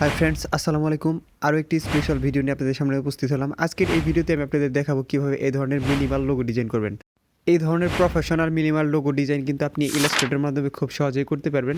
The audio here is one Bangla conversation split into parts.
হাই ফ্রেন্ডস, আসসালামু আলাইকুম। আরও একটি স্পেশাল ভিডিও নিয়ে আপনাদের সামনে উপস্থিত হলাম। আজকের এই ভিডিওতে আমি আপনাদের দেখাবো কীভাবে এই ধরনের মিনিমাল লোগো ডিজাইন করবেন। এই ধরনের প্রফেশনাল মিনিমাল লোগো ডিজাইন কিন্তু আপনি ইলাস্ট্রেটরের মাধ্যমে খুব সহজেই করতে পারবেন।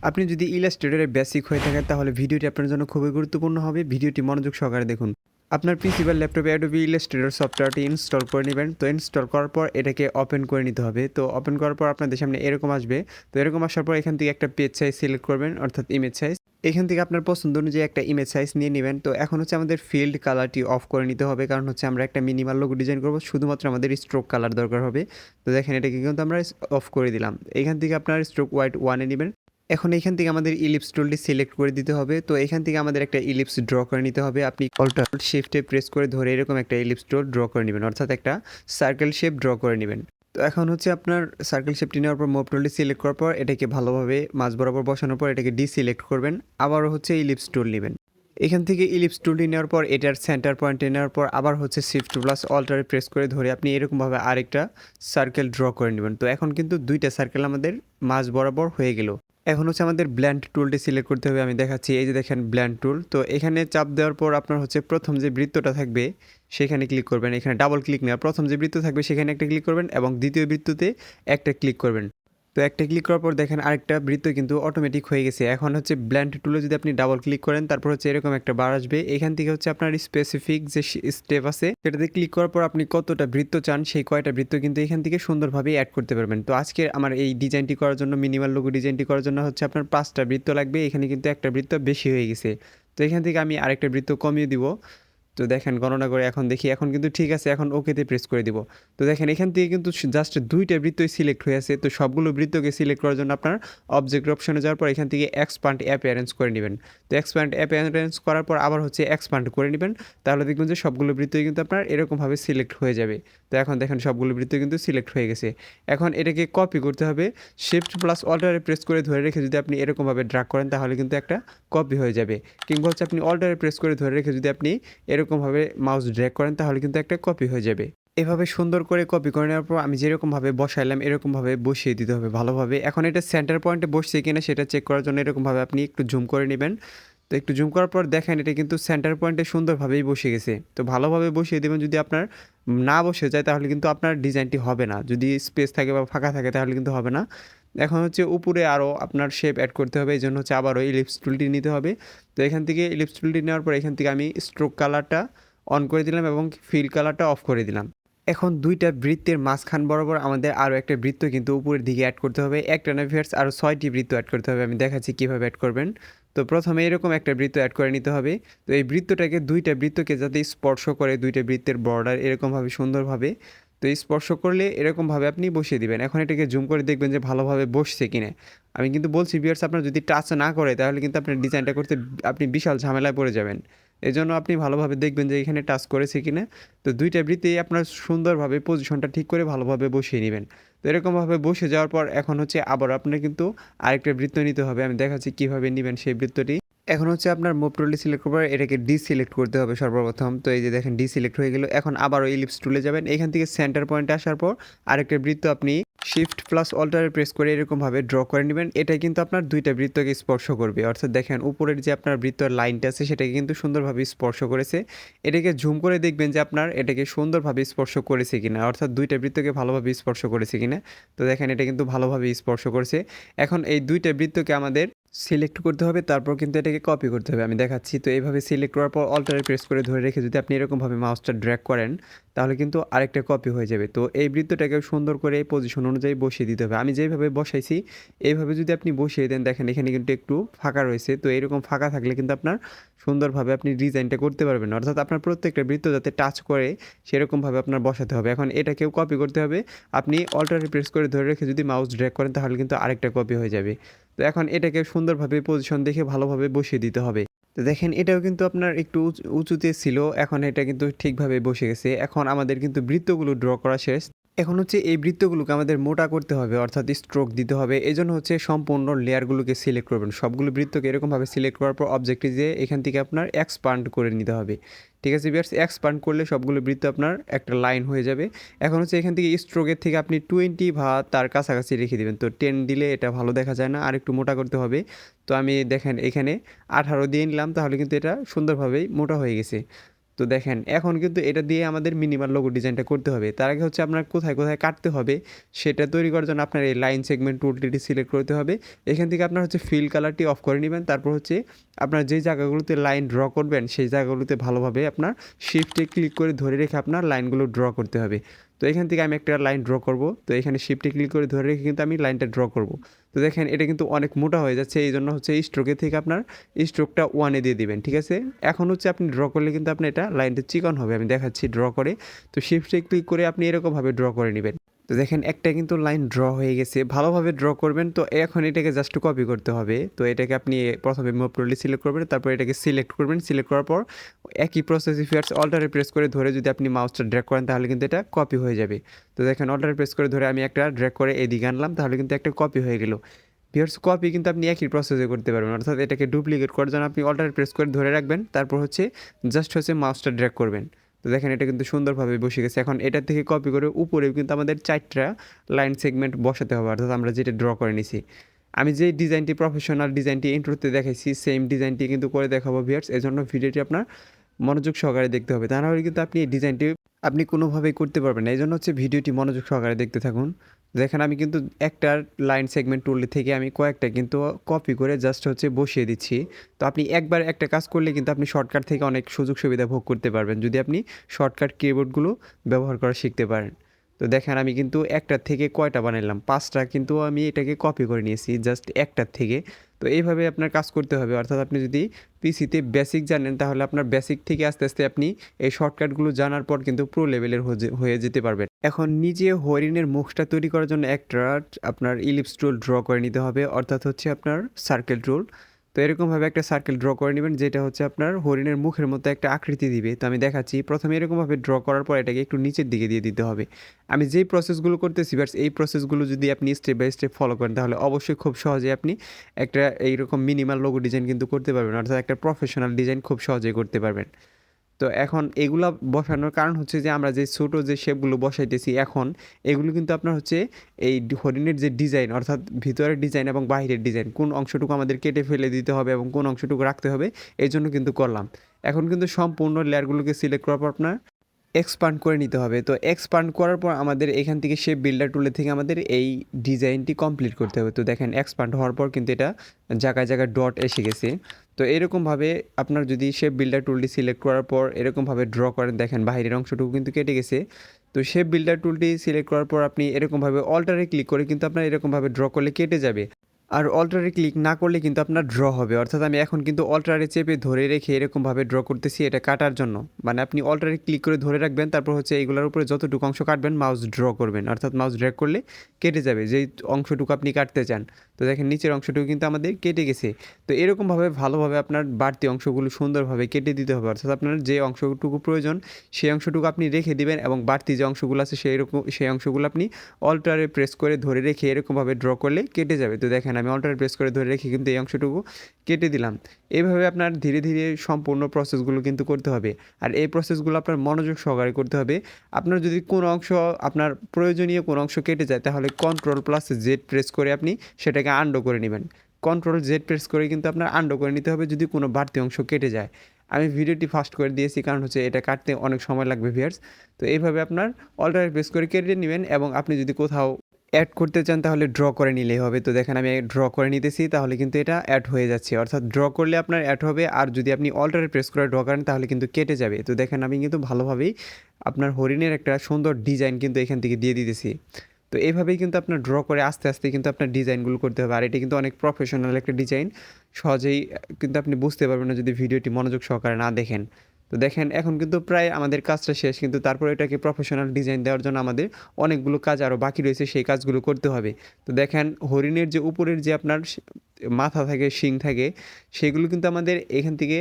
আপনি যদি ইলাস্ট্রেটরের বেসিক হয়ে থাকেন তাহলে ভিডিওটি আপনার জন্য খুবই গুরুত্বপূর্ণ হবে। ভিডিওটি মনোযোগ সহকারে দেখুন। আপনার পিসি বা ল্যাপটপে অ্যাডোবি ইলাস্ট্রেটর সফটওয়্যারটি ইনস্টল করে নেবেন। তো ইনস্টল করার পর এটাকে ওপেন করে নিতে হবে। তো ওপেন করার পর আপনাদের সামনে এরকম আসবে। তো এরকম আসার পর এখান থেকে একটা পেজ সাইজ সিলেক্ট করবেন, অর্থাৎ ইমেজ সাইজ। এখান থেকে আপনার পছন্দ অনুযায়ী একটা ইমেজ সাইজ নিয়ে নেবেন। তো এখন হচ্ছে আমাদের ফিল্ড কালারটি অফ করে নিতে হবে, কারণ হচ্ছে আমরা একটা মিনিমাল লোগো ডিজাইন করব, শুধুমাত্র আমাদের স্ট্রোক কালার দরকার হবে। তো দেখেন এটাকে কিন্তু আমরা অফ করে দিলাম। এখান থেকে আপনার স্ট্রোক হোয়াইট 1-এ নেবেন। এখন এখান থেকে আমাদের ইলিপস টুলটি সিলেক্ট করে দিতে হবে। তো এখান থেকে আমাদের একটা ইলিপস ড্র করে নিতে হবে। আপনি অল্টার শিফটে প্রেস করে ধরে এরকম একটা ইলিপস টুল ড্র করে নেবেন, অর্থাৎ একটা সার্কেল শেপ ড্র করে নেবেন। তো এখন হচ্ছে আপনার সার্কেল শেপটি নেওয়ার পর মুভ টুলটি সিলেক্ট করার পর এটাকে ভালোভাবে মাঝ বরাবর বসানোর পর এটাকে ডিসিলেক্ট করবেন। আবারও হচ্ছে ইলিপস টুল নেবেন। এখান থেকে ইলিপস টুলটি নেওয়ার পর এটার সেন্টার পয়েন্টে নেওয়ার পর আবার হচ্ছে শিফট প্লাস অল্টারে প্রেস করে ধরে আপনি এরকমভাবে আরেকটা সার্কেল ড্র করে নেবেন। তো এখন কিন্তু দুইটা সার্কেল আমাদের মাঝ বরাবর হয়ে গেল। এখন হচ্ছে আমাদের ব্ল্যান্ড টুলটি সিলেক্ট করতে হবে। আমি দেখাচ্ছি, এই যে দেখেন ব্ল্যান্ড টুল। তো এখানে চাপ দেওয়ার পর আপনার হচ্ছে প্রথম যে বৃত্তটা থাকবে সেখানে ক্লিক করবেন। এখানে ডাবল ক্লিক নেওয়া, প্রথম যে বৃত্ত থাকবে সেখানে একটা ক্লিক করবেন এবং দ্বিতীয় বৃত্ততে একটা ক্লিক করবেন। তো একটা ক্লিক করার পর দেখেন আরেকটা বৃত্ত কিন্তু অটোমেটিক হয়ে গেছে। এখন হচ্ছে ব্ল্যান্ড টুলে যদি আপনি ডাবল ক্লিক করেন তারপর হচ্ছে এরকম একটা বার আসবে। এখান থেকে হচ্ছে আপনার স্পেসিফিক যে স্টেপ আছে সেটাতে ক্লিক করার পর আপনি কতটা বৃত্ত চান সেই কয়টা বৃত্ত কিন্তু এখান থেকে সুন্দরভাবে অ্যাড করতে পারবেন। তো আজকে আমার এই ডিজাইনটি করার জন্য, মিনিমাল লোগো ডিজাইনটি করার জন্য হচ্ছে আপনার 5টা বৃত্ত লাগবে। এখানে কিন্তু একটা বৃত্ত বেশি হয়ে গেছে। তো এখান থেকে আমি আরেকটা বৃত্ত কমিয়ে দিব। তো দেখেন গণনা করে এখন দেখি, এখন কিন্তু ঠিক আছে। এখন ওকেতে প্রেস করে দিব। তো দেখেন এখান থেকে কিন্তু জাস্ট 2টা বৃত্তই সিলেক্ট হয়ে আছে। তো সবগুলো বৃত্তকে সিলেক্ট করার জন্য আপনার অবজেক্ট অপশনে যাওয়ার পর এখান থেকে এক্সপ্যান্ড অ্যাপিয়ারেন্স করে নেবেন। তো এক্সপ্যান্ড অ্যাপিয়ারেন্স করার পর আবার হচ্ছে এক্সপ্যান্ড করে নেবেন। তাহলে দেখবেন যে সবগুলো বৃত্তই কিন্তু আপনার এরকমভাবে সিলেক্ট হয়ে যাবে। তো এখন দেখেন সবগুলো বৃত্ত কিন্তু সিলেক্ট হয়ে গেছে। এখন এটাকে কপি করতে হবে। শিফট প্লাস অল্টারে প্রেস করে ধরে রেখে যদি আপনি এরকমভাবে ড্র্যাগ করেন তাহলে কিন্তু একটা কপি হয়ে যাবে। কিংবা হচ্ছে আপনি অল্টারে প্রেস করে ধরে রেখে যদি আপনি এরকমভাবে মাউস ড্র্যাগ করেন তাহলে কিন্তু একটা কপি হয়ে যাবে। এভাবে সুন্দর করে কপি করে নেওয়ার পর আমি যেরকমভাবে বসাইলাম এরকমভাবে বসিয়ে দিতে হবে ভালোভাবে। এখন এটা সেন্টার পয়েন্টে বসছে কিনা সেটা চেক করার জন্য এরকমভাবে আপনি একটু জুম করে নেবেন। তো একটু জুম করার পর দেখেন এটা কিন্তু সেন্টার পয়েন্টে সুন্দরভাবেই বসে গেছে। তো ভালোভাবে বসিয়ে দেবেন। যদি আপনার না বসে যায় তাহলে কিন্তু আপনার ডিজাইনটি হবে না। যদি স্পেস থাকে বা ফাঁকা থাকে তাহলে কিন্তু হবে না। এখন হচ্ছে উপরে আরও আপনার শেপ অ্যাড করতে হবে, এই জন্য হচ্ছে আবারও ইলিপস টুলটি নিতে হবে। তো এখান থেকে ইলিপস টুলটি নেওয়ার পর এখান থেকে আমি স্ট্রোক কালারটা অন করে দিলাম এবং ফিল কালারটা অফ করে দিলাম। এখন 2টা বৃত্তের মাঝখান বরাবর আমাদের আরও একটা বৃত্ত কিন্তু উপরের দিকে অ্যাড করতে হবে। একটা না ভিউয়ার্স, আরও 6টি বৃত্ত অ্যাড করতে হবে। আমি দেখাচ্ছি কীভাবে অ্যাড করবেন। তো প্রথমে এরকম একটা বৃত্ত অ্যাড করে নিতে হবে। তো এই বৃত্তটাকে 2টা বৃত্তকে যাতে স্পর্শ করে, 2টা বৃত্তের বর্ডার এরকমভাবে সুন্দরভাবে, তো স্পর্শ করলে এরকমভাবে আপনি বসিয়ে দিবেন। এখন এটাকে জুম করে দেখবেন যে ভালোভাবে বসছে কিনা। আমি কিন্তু বলছি ভিউয়ার্স, আপনার যদি টাচ না করে তাহলে কিন্তু আপনার ডিজাইনটা করতে আপনি বিশাল ঝামেলায় পড়ে যাবেন। এজন্য আপনি ভালোভাবে দেখবেন যে এখানে টাচ করেছে কিনা। তো 2টা বৃত্তেই আপনার সুন্দরভাবে পজিশনটা ঠিক করে ভালোভাবে বসিয়ে নেবেন। তো এরকমভাবে বসে যাওয়ার পর এখন হচ্ছে আবার আপনার কিন্তু আরেকটা বৃত্ত নিতে হবে। আমি দেখাচ্ছি কীভাবে নেবেন সেই বৃত্তটি। এখন হচ্ছে আপনার মুভ টুলটি সিলেক্ট করবার এটাকে ডিসিলেক্ট করতে হবে সর্বপ্রথম। তো এই যে দেখেন ডিসিলেক্ট হয়ে গেল। এখন আবারও ইলিপস টুলে যাবেন। এখান থেকে সেন্টার পয়েন্টে আসার পর আরেকটা বৃত্ত আপনি শিফট প্লাস অল্টারে প্রেস করে এরকমভাবে ড্র করে নেবেন। এটাই কিন্তু আপনার 2টা বৃত্তকে স্পর্শ করবে, অর্থাৎ দেখেন উপরের যে আপনার বৃত্তর লাইনটা আছে সেটাকে কিন্তু সুন্দরভাবে স্পর্শ করেছে। এটাকে ঝুম করে দেখবেন যে আপনার এটাকে সুন্দরভাবে স্পর্শ করেছে কিনা, অর্থাৎ 2টা বৃত্তকে ভালোভাবে স্পর্শ করেছে কিনা। তো দেখেন এটা কিন্তু ভালোভাবে স্পর্শ করেছে। এখন এই 2টা বৃত্তকে আমাদের সিলেক্ট করতে হবে, তারপর কিন্তু এটাকে কপি করতে হবে। আমি দেখাচ্ছি। তো এইভাবে সিলেক্ট করার পর অল্টারে প্রেস করে ধরে রেখে যদি আপনি এরকমভাবে মাউসটা ড্র্যাগ করেন তাহলে কিন্তু আরেকটা কপি হয়ে যাবে। তো এই বৃত্তটাকে সুন্দর করে এই পজিশন অনুযায়ী বসিয়ে দিতে হবে। আমি যেভাবে বসাইছি এইভাবে যদি আপনি বসিয়ে দেন, দেখেন এখানে কিন্তু একটু ফাঁকা রয়েছে। তো এরকম ফাঁকা থাকলে কিন্তু আপনার সুন্দরভাবে আপনি ডিজাইনটা করতে পারবেন, অর্থাৎ আপনার প্রত্যেকটা বৃত্ত যাতে টাচ করে সেরকমভাবে আপনার বসাতে হবে। এখন এটাকেও কপি করতে হবে। আপনি অল্টারে প্রেস করে ধরে রেখে যদি মাউস ড্র্যাগ করেন তাহলে কিন্তু আরেকটা কপি হয়ে যাবে। তো এখন এটাকে সুন্দরভাবে পজিশন দেখে ভালোভাবে বসিয়ে দিতে হবে। তো দেখেন এটাও কিন্তু আপনার একটু উঁচুতে ছিল, এখন এটা কিন্তু ঠিকভাবে বসে গেছে। এখন আমাদের কিন্তু বৃত্তগুলো ড্র করা শেষ। এখন হচ্ছে এই বৃত্তগুলোকে আমাদের মোটা করতে হবে, অর্থাৎ স্ট্রোক দিতে হবে। এজন্য হচ্ছে সম্পূর্ণ লেয়ারগুলোকে সিলেক্ট করবেন। সবগুলো বৃত্তকে এরকমভাবে সিলেক্ট করার পর অবজেক্টে যেয়ে এখান থেকে আপনার এক্সপান্ড করে নিতে হবে। ঠিক আছে ভিউয়ার্স, এক্সপান্ড করলে সবগুলো বৃত্ত আপনার একটা লাইন হয়ে যাবে। এখন হচ্ছে এখান থেকে স্ট্রোকের থেকে আপনি 20 বা তার কাছাকাছি রেখে দেবেন। তো 10 দিলে এটা ভালো দেখা যায় না, আর একটু মোটা করতে হবে। তো আমি দেখেন এখানে 18 দিয়ে নিলাম, তাহলে কিন্তু এটা সুন্দরভাবেই মোটা হয়ে গেছে। তো দেখেন এখন কিন্তু এটা দিয়ে আমাদের মিনিমাল লোগো ডিজাইনটা করতে হবে। তার আগে হচ্ছে আপনার কোথায় কোথায় কাটতে হবে সেটা তৈরি করার জন্য আপনার এই লাইন সেগমেন্ট টুলটি সিলেক্ট করতে হবে। এখান থেকে আপনার হচ্ছে ফিল কালারটি অফ করে নেবেন। তারপর হচ্ছে আপনার যেই জায়গাগুলোতে লাইন ড্র করবেন সেই জায়গাগুলোতে ভালোভাবে আপনার শিফটে ক্লিক করে ধরে রেখে আপনার লাইনগুলো ড্র করতে হবে। তো এখান থেকে আমি একটা লাইন ড্র করব। তো এখানে শিফটে ক্লিক করে ধরে রেখে কিন্তু আমি লাইনটা ড্র করব। তো দেখেন এটা কিন্তু অনেক মোটা হয়ে যাচ্ছে, এই জন্য হচ্ছে এই স্ট্রোকের থেকে আপনার স্ট্রোকটা 1-এ দিয়ে দিবেন। ঠিক আছে, এখন হচ্ছে আপনি ড্র করলে কিন্তু আপনার এটা লাইনটা চিকন হবে। আমি দেখাচ্ছি ড্র করে। তো শিফটে ক্লিক করে আপনি এরকমভাবে ড্র করে নেবেন। তো দেখেন একটা কিন্তু লাইন ড্র হয়ে গেছে, ভালোভাবে ড্র করবেন। তো এখন এটাকে জাস্ট কপি করতে হবে। তো এটাকে আপনি প্রথমে মুভ টুলটি সিলেক্ট করবেন, তারপর এটাকে সিলেক্ট করবেন। সিলেক্ট করার পর একই প্রসেস ফিয়ার্স অল্টারে প্রেস করে ধরে যদি আপনি মাউসটা ড্র্যাগ করেন তাহলে কিন্তু এটা কপি হয়ে যাবে। তো দেখেন অল্টারে প্রেস করে ধরে আমি একটা ড্র্যাগ করে এদিকে আনলাম, তাহলে কিন্তু একটা কপি হয়ে গেল। ভিউয়ার্স কপি কিন্তু আপনি একই প্রসেসে করতে পারবেন, অর্থাৎ এটাকে ডুপ্লিকেট করার জন্য আপনি অল্টার প্রেস করে ধরে রাখবেন, তারপর হচ্ছে জাস্ট হচ্ছে মাউসটা ড্র্যাগ করবেন। তো দেখেন এটা কিন্তু সুন্দরভাবে বসে গেছে। এখন এটা থেকে কপি করে উপরেও কিন্তু আমাদের 4টা লাইন সেগমেন্ট বসাতে হবে, অর্থাৎ আমরা যেটা ড্র করে নিছি। আমি যে ডিজাইনটি প্রফেশনাল ডিজাইনটি ইন্ট্রোতে দেখাইছি সেম ডিজাইনটি কিন্তু করে দেখাবো ভিউয়ার্স। এজন্য ভিডিওটি আপনার মনোযোগ সহকারে দেখতে হবে, তা নাহলে কিন্তু আপনি এই ডিজাইনটি আপনি কোনোভাবেই করতে পারবেন না। এই জন্য হচ্ছে ভিডিওটি মনোযোগ সহকারে দেখতে থাকুন। দেখেন আমি কিন্তু একটা লাইন সেগমেন্ট টুল থেকে আমি কয়েকটা কিন্তু কপি করে জাস্ট হচ্ছে বসিয়ে দিচ্ছি। তো আপনি একবার একটা কাজ করলে কিন্তু আপনি শর্টকাট থেকে অনেক সুযোগ সুবিধা ভোগ করতে পারবেন যদি আপনি শর্টকাট কিবোর্ডগুলো ব্যবহার করা শিখতে পারেন। তো দেখেন আমি কিন্তু একটার থেকে কয়টা বানালাম, 5টা কিন্তু আমি এটাকে কপি করে নিয়েছি জাস্ট একটার থেকে। তো এইভাবে আপনার কাজ করতে হবে, অর্থাৎ আপনি যদি পিসিতে বেসিক জানেন তাহলে আপনার বেসিক থেকে আস্তে আস্তে আপনি এই শর্টকাটগুলো জানার পর কিন্তু প্রো লেভেলের হয়ে যেতে পারবেন। এখন নিজে হরিণের মুখটা তৈরি করার জন্য একটা আপনার ইলিপস টুল ড্র করে নিতে হবে, অর্থাৎ হচ্ছে আপনার সার্কেল টুল। তো এরকমভাবে একটা সার্কেল ড্র করে নেবেন যেটা হচ্ছে আপনার হরিণের মুখের মতো একটা আকৃতি দিবে। তো আমি দেখাচ্ছি, প্রথমে এরকমভাবে ড্র করার পর এটাকে একটু নিচের দিকে দিয়ে দিতে হবে। আমি যেই প্রসেসগুলো করতেছি বাস এই প্রসেসগুলো যদি আপনি স্টেপ বাই স্টেপ ফলো করেন তাহলে অবশ্যই খুব সহজে আপনি একটা এইরকম মিনিমাল লোগো ডিজাইন কিন্তু করতে পারবেন, অর্থাৎ একটা প্রফেশনাল ডিজাইন খুব সহজেই করতে পারবেন। তো এখন এগুলা বসানোর কারণ হচ্ছে যে আমরা যে ছোটো যে শেপগুলো বসাইতেছি এখন এগুলো কিন্তু আপনার হচ্ছে এই হরিণের যে ডিজাইন, অর্থাৎ ভিতরের ডিজাইন এবং বাইরের ডিজাইন কোন অংশটুকু আমাদের কেটে ফেলে দিতে হবে এবং কোন অংশটুকু রাখতে হবে এই জন্য কিন্তু করলাম। এখন কিন্তু সম্পূর্ণ লেয়ারগুলোকে সিলেক্ট করার পর আপনার এক্সপান্ড করে নিতে হবে। তো এক্সপান্ড করার পর আমাদের এখান থেকে শেপ বিল্ডার টুলে থেকে আমাদের এই ডিজাইনটি কমপ্লিট করতে হবে। তো দেখেন এক্সপান্ড হওয়ার পর কিন্তু এটা জায়গায় জায়গায় ডট এসে গেছে। তো এরকমভাবে আপনার যদি শেপ বিল্ডার টুলটি সিলেক্ট করার পর এরকমভাবে ড্র করেন, দেখেন বাইরের অংশটুকু কিন্তু কেটে গেছে। তো শেপ বিল্ডার টুলটি সিলেক্ট করার পর আপনি এরকমভাবে অল্টারে ক্লিক করে কিন্তু আপনার এরকমভাবে ড্র করলে কেটে যাবে। আর অল্টারে ক্লিক না করলে কিন্তু আপনার ড্র হবে, অর্থাৎ আমি এখন কিন্তু অল্টারে চেপে ধরে রেখে এরকমভাবে ড্র করতেছি এটা কাটার জন্য। মানে আপনি অল্টারে ক্লিক করে ধরে রাখবেন, তারপর হচ্ছে এইগুলোর উপরে যতটুকু অংশ কাটবেন মাউস ড্র করবেন, অর্থাৎ মাউস ড্র্যাগ করলে কেটে যাবে যেই অংশটুকু আপনি কাটতে চান। তো দেখেন নিচের অংশটুকু কিন্তু আমাদের কেটে গেছে। তো এরকমভাবে ভালোভাবে আপনার বাড়তি অংশগুলো সুন্দরভাবে কেটে দিতে হবে, অর্থাৎ আপনার যে অংশটুকু প্রয়োজন সেই অংশটুকু আপনি রেখে দিবেন এবং বাড়তি যে অংশগুলো আছে সেই অংশগুলো আপনি অল্টারে প্রেস করে ধরে রেখে এরকমভাবে ড্র করলে কেটে যাবে। তো দেখেন আমি অল্টারে প্রেস করে ধরে রেখে কিন্তু এই অংশটুকু কেটে দিলাম। এইভাবে আপনার ধীরে ধীরে সম্পূর্ণ প্রসেসগুলো কিন্তু করতে হবে, আর এই প্রসেসগুলো আপনার মনোযোগ সহকারে করতে হবে। আপনার যদি কোনো অংশ আপনার প্রয়োজনীয় কোনো অংশ কেটে যায় তাহলে Ctrl+Z প্রেস করে আপনি সেটাকে আন্ডো করে নেবেন। Ctrl+Z প্রেস করে কিন্তু আপনার আন্ডো করে নিতে হবে যদি কোনো বাড়তি অংশ কেটে যায়। আমি ভিডিওটি ফাস্ট করে দিয়েছি কারণ হচ্ছে এটা কাটতে অনেক সময় লাগবে ভিউয়ার্স। তো এইভাবে আপনার অল্টারে প্রেস করে কেটে নেবেন এবং আপনি যদি কোথাও অ্যাড করতে চান তাহলে ড্র করে নিলেই হবে। তো দেখেন আমি ড্র করে নিতেছি, তাহলে কিন্তু এটা অ্যাড হয়ে যাচ্ছে, অর্থাৎ ড্র করলে আপনার অ্যাড হবে, আর যদি আপনি অল্টারে প্রেস করে ড্র করেন তাহলে কিন্তু কেটে যাবে। তো দেখেন আমি কিন্তু ভালোভাবেই আপনার হরিণের একটা সুন্দর ডিজাইন কিন্তু এখান থেকে দিয়ে দিতেছি। তো এইভাবেই কিন্তু আপনার ড্র করে আস্তে আস্তে কিন্তু আপনার ডিজাইনগুলো করতে হবে, আর এটা কিন্তু অনেক প্রফেশনাল একটা ডিজাইন, সহজেই কিন্তু আপনি বুঝতে পারবেন না যদি ভিডিওটি মনোযোগ সহকারে না দেখেন। তো দেখেন এখন কিন্তু প্রায় আমাদের কাজটা শেষ, কিন্তু তারপরে এটাকে প্রফেশনাল ডিজাইন দেওয়ার জন্য আমাদের অনেকগুলো কাজ আরও বাকি রয়েছে, সেই কাজগুলো করতে হবে। তো দেখেন হরিণের যে উপরের যে আপনার মাথা থাকে, শিং থাকে, সেগুলো কিন্তু আমাদের এখান থেকে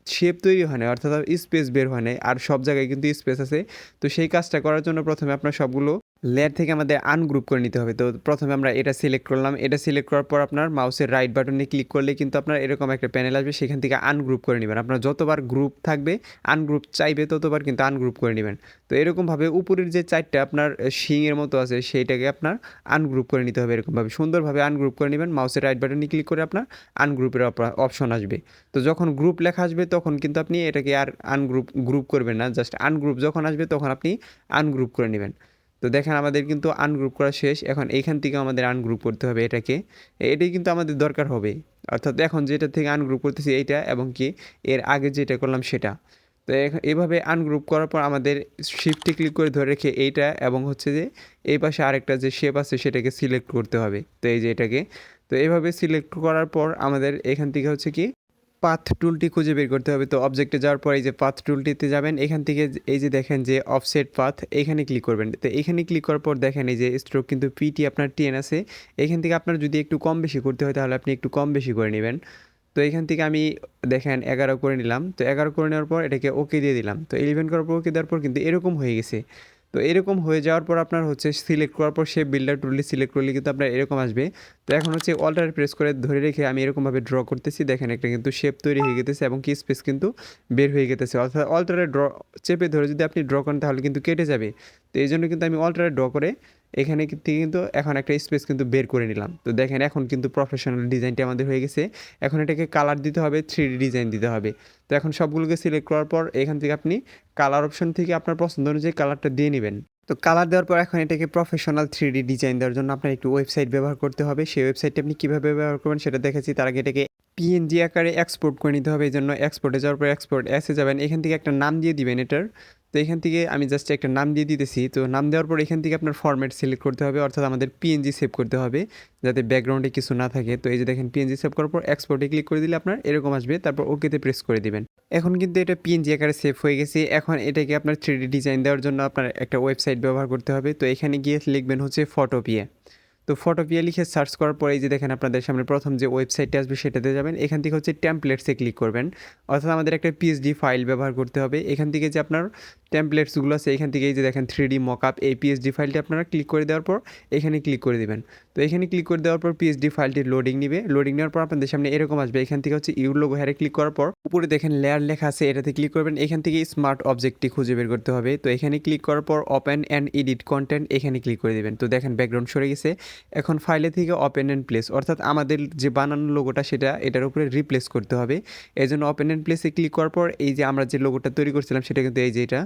শেপ তৈরি হয় না, অর্থাৎ স্পেস বের হয় না, আর সব জায়গায় কিন্তু স্পেস আছে। তো সেই কাজটা করার জন্য প্রথমে আপনার সবগুলো লেয়ার থেকে আমাদের আনগ্রুপ করে নিতে হবে। তো প্রথমে আমরা এটা সিলেক্ট করলাম। এটা সিলেক্ট করার পর আপনার মাউসের রাইট বাটনে ক্লিক করলে কিন্তু আপনার এরকম একটা প্যানেল আসবে, সেখান থেকে আনগ্রুপ করে নেবেন। আপনার যতবার গ্রুপ থাকবে, আনগ্রুপ চাইবে ততবার কিন্তু আনগ্রুপ করে নেবেন। তো এরকমভাবে উপরের যে 4টা আপনার শিংয়ের মতো আছে সেইটাকে আপনার আনগ্রুপ করে নিতে হবে। এরকমভাবে সুন্দরভাবে আনগ্রুপ করে নেবেন। মাউসের রাইট বাটনে ক্লিক করে আপনার আনগ্রুপের অপশন আসবে। তো যখন গ্রুপ লেখা আসবে তখন কিন্তু আপনি এটাকে আর গ্রুপ করবেন না, জাস্ট আনগ্রুপ যখন আসবে তখন আপনি আনগ্রুপ করে নেবেন। তো দেখেন আমাদের কিন্তু আনগ্রুপ করা শেষ। এখন এইখান থেকে আমাদের আনগ্রুপ করতে হবে এটাকে। এটাই কিন্তু আমাদের দরকার হবে। অর্থাৎ এখন যেটা থেকে আনগ্রুপ করতেছি এইটা, এবং কি এর আগে যেটা করলাম সেটা। তো এভাবে আনগ্রুপ করার পর আমাদের শিফটে ক্লিক করে ধরে রেখে এইটা এবং হচ্ছে যে এই পাশে আরেকটা যে শেপ আছে সেটাকে সিলেক্ট করতে হবে। তো এই যে এটাকে, তো এইভাবে সিলেক্ট করার পর আমাদের এখান থেকে হচ্ছে কি পাথ টুলটি খুঁজে বের করতে হবে। তো অবজেক্টে যাওয়ার পর এই যে পাথ টুলটিতে যাবেন, এখান থেকে এই যে দেখেন যে অফসেট পাথ, এখানে ক্লিক করবেন। তো এখানে ক্লিক করার পর দেখেন এই যে স্ট্রোক কিন্তু পিটি আপনার 10 আছে। এখান থেকে আপনার যদি একটু কম বেশি করতে হয় তাহলে আপনি একটু কম বেশি করে নেবেন। তো এখান থেকে আমি দেখেন 11 করে নিলাম। তো 11 করে নেওয়ার পর এটাকে ওকে দিয়ে দিলাম। তো 11 করার পর ওকে দেওয়ার পর কিন্তু এরকম হয়ে গেছে। তো এরকম হয়ে যাওয়ার পর আপনার হচ্ছে সিলেক্ট করার পর শেপ বিল্ডার টুলটি সিলেক্ট করলে কিন্তু আপনার এরকম আসবে। তো এখন হচ্ছে অল্টার প্রেস করে ধরে রেখে আমি এরকমভাবে ড্র করতেছি। দেখেন একটা কিন্তু শেপ তৈরি হয়ে গেছে এবং কি স্পেস কিন্তু বের হয়ে গেছে। অর্থাৎ অল্টারে চেপে ধরে যদি আপনি ড্র করেন তাহলে কিন্তু কেটে যাবে। তো এই জন্য কিন্তু আমি অল্টারে ড্র করে এখানে থেকে কিন্তু এখন একটা স্পেস কিন্তু বের করে নিলাম। তো দেখেন এখন কিন্তু প্রফেশনাল ডিজাইনটি আমাদের হয়ে গেছে। এখন এটাকে কালার দিতে হবে, 3D ডিজাইন দিতে হবে। তো এখন সবগুলোকে সিলেক্ট করার পর এখান থেকে আপনি কালার অপশন থেকে আপনার পছন্দ অনুযায়ী কালারটা দিয়ে নেবেন। তো কালার দেওয়ার পর এখন এটাকে প্রফেশনাল 3D ডিজাইন দেওয়ার জন্য আপনার একটু ওয়েবসাইট ব্যবহার করতে হবে। সেই ওয়েবসাইটটি আপনি কীভাবে ব্যবহার করবেন সেটা দেখেছি। তার আগে এটাকে পিএনজি আকারে এক্সপোর্ট করে নিতে হবে। এই জন্য এক্সপোর্টে যাওয়ার পর এক্সপোর্ট অ্যাসে যাবেন, এখান থেকে একটা নাম দিয়ে দিবেন এটার। তো এখান থেকে আমি জাস্ট একটা নাম দিয়ে দিতেছি। তো নাম দেওয়ার পর এখান থেকে আপনার ফরম্যাট সিলেক্ট করতে হবে, অর্থাৎ আমাদের পিএনজি সেভ করতে হবে যাতে ব্যাকগ্রাউন্ডে কিছু না থাকে। তো এই যে দেখেন পিএনজি সেভ করার পর এক্সপোর্টে ক্লিক করে দিলে আপনার এরকম আসবে, তারপর ওকেতে প্রেস করে দিবেন। এখন কিন্তু এটা পিএনজি আকারে সেভ হয়ে গেছে। এখন এটাকে আপনার 3D ডিজাইন দেওয়ার জন্য আপনার একটা ওয়েবসাইট ব্যবহার করতে হবে। তো এখানে গিয়ে লিখবেন হচ্ছে ফটোপিয়া। তো ফটোপিয়া লিখে সার্চ করার পরে এই যে দেখেন আপনাদের সামনে প্রথম যে ওয়েবসাইটটা আসবে সেটাতে যাবেন। এখান থেকে হচ্ছে টেমপ্লেটসে ক্লিক করবেন, অর্থাৎ আমাদের একটা পিএসডি ফাইল ব্যবহার করতে হবে। এখান থেকে যে আপনার টেমপ্লেটসগুলো আছে এখান থেকে এই যে দেখেন 3D মকআপ, এই পিএসডি ফাইলটি আপনারা ক্লিক করে দেওয়ার পর এখানে ক্লিক করে দিবেন। তো এখানে ক্লিক করে দেওয়ার পর পিএসডি ফাইলটি লোডিং নিবে। লোডিং নেওয়ার পর আপনাদের সামনে এরকম আসবে। এখান থেকে হচ্ছে ইউর লোগো হেয়ারে ক্লিক করার পর উপরে দেখেন লেয়ার লেখা আছে, এটাতে ক্লিক করবেন। এখান থেকে স্মার্ট অবজেক্টটি খুঁজে বের করতে হবে। তো এখানে ক্লিক করার পর ওপেন অ্যান্ড এডিট কন্টেন্ট এখানে ক্লিক করে দিবেন। তো দেখেন ব্যাকগ্রাউন্ড সরে গেছে। এখন ফাইলে থেকে ওপেন অ্যান্ড প্লেস, অর্থাৎ আমাদের যে বানানো লোগোটা সেটা এটার উপরে রিপ্লেস করতে হবে। এই জন্য ওপেন অ্যান্ড প্লেসে ক্লিক করার পর এই যে আমরা যে লোগোটা তৈরি করছিলাম সেটা কিন্তু এই যে এটা,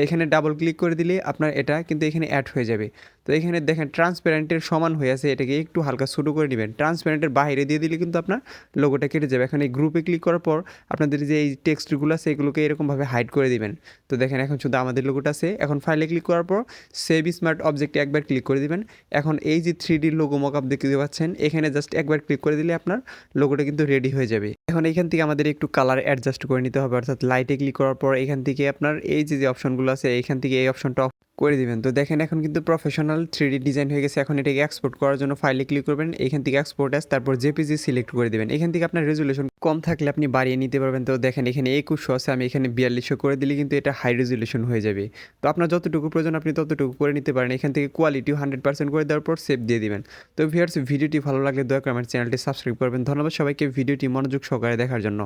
এখানে ডাবল ক্লিক করে দিলে আপনার এটা কিন্তু এখানে অ্যাড হয়ে যাবে। তো এখানে দেখেন ট্রান্সপারেন্টের সমান হয়ে আছে, এটাকে একটু হালকা ছোটো করে নেবেন। ট্রান্সপারেন্টের বাইরে দিয়ে দিলে কিন্তু আপনার লোগোটা কেটে যাবে। এখন এই গ্রুপে ক্লিক করার পর আপনাদের যে এই টেক্সটগুলো আছে এগুলোকে এরকমভাবে হাইড করে দিবেন। তো দেখেন এখন শুধু আমাদের লোগোটা আছে। এখন ফাইলে ক্লিক করার পর সেভ স্মার্ট অবজেক্টে একবার ক্লিক করে দিবেন। এখন এই যে 3D লোগো মকআপ দেখতে পাচ্ছেন, এখানে জাস্ট একবার ক্লিক করে দিলে আপনার লোগোটা কিন্তু রেডি হয়ে যাবে। এখন এখান থেকে আমাদের একটু কালার অ্যাডজাস্ট করে নিতে হবে, অর্থাৎ লাইটে ক্লিক করার পর এখান থেকে আপনার এই যে অপশনগুলো আছে এখান থেকে এই অপশনটা অফ করে দিবেন। তো দেখেন এখন কিন্তু প্রফেশনাল 3D ডিজাইন হয়ে গেছে। এখন এটাকে এক্সপোর্ট করার জন্য ফাইলে ক্লিক করবেন, এখান থেকে এক্সপোর্ট অ্যাজ, তারপর জেপিজি সিলেক্ট করে দিবেন। এখান থেকে আপনার রেজুলেশন কম থাকলে আপনি বাড়িয়ে নিতে পারবেন। তো দেখেন এখানে 2100 আছে, আমি এখানে 4200 করে দিলে কিন্তু এটা হাই রেজুলেশন হয়ে যাবে। তো আপনার যতটুকু প্রয়োজন আপনি ততটুকু করে নিতে পারেন। এখান থেকে কোয়ালিটিও 100% করে দেওয়ার পর সেভ দিয়ে দিবেন। তো ভিউয়ার্স, ভিডিওটি ভালো লাগলে দয়া করে আমার চ্যানেলটি সাবস্ক্রাইব করবেন। ধন্যবাদ সবাইকে ভিডিওটি মনোযোগ সহকারে দেখার জন্য।